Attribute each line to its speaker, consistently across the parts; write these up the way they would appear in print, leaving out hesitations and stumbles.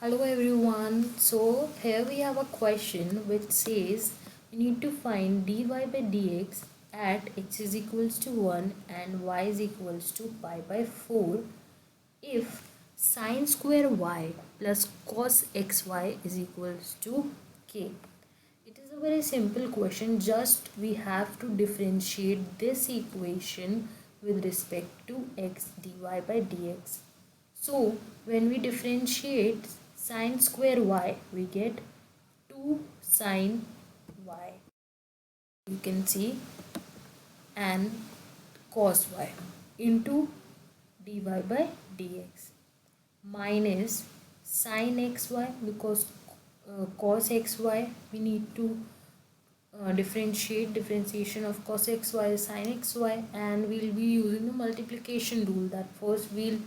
Speaker 1: Hello everyone. So here we have a question which says we need to find dy by dx at x is equals to 1 and y is equals to pi by 4 if sine square y plus cos xy is equals to k. It is a very simple question, just we have to differentiate this equation with respect to x dy by dx. So when we differentiate sine square y, we get 2 sine y. You can see, and cos y into dy by dx minus sine xy, because cos xy we need to differentiation of cos xy is sine xy, and we'll be using the multiplication rule that first we'll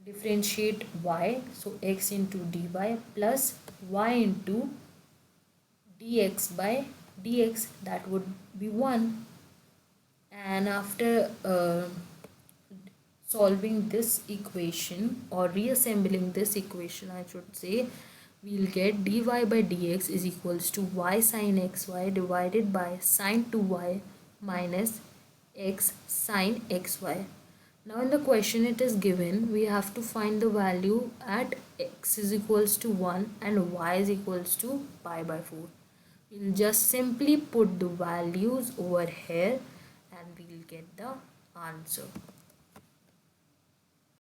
Speaker 1: differentiate y, so x into dy plus y into dx by dx, that would be 1. And after solving this equation or reassembling this equation, I should say, we'll get dy by dx is equals to y sine xy divided by sine 2y minus x sine xy. Now in the question it is given, we have to find the value at x is equals to 1 and y is equals to pi by 4. We'll just simply put the values over here and we'll get the answer.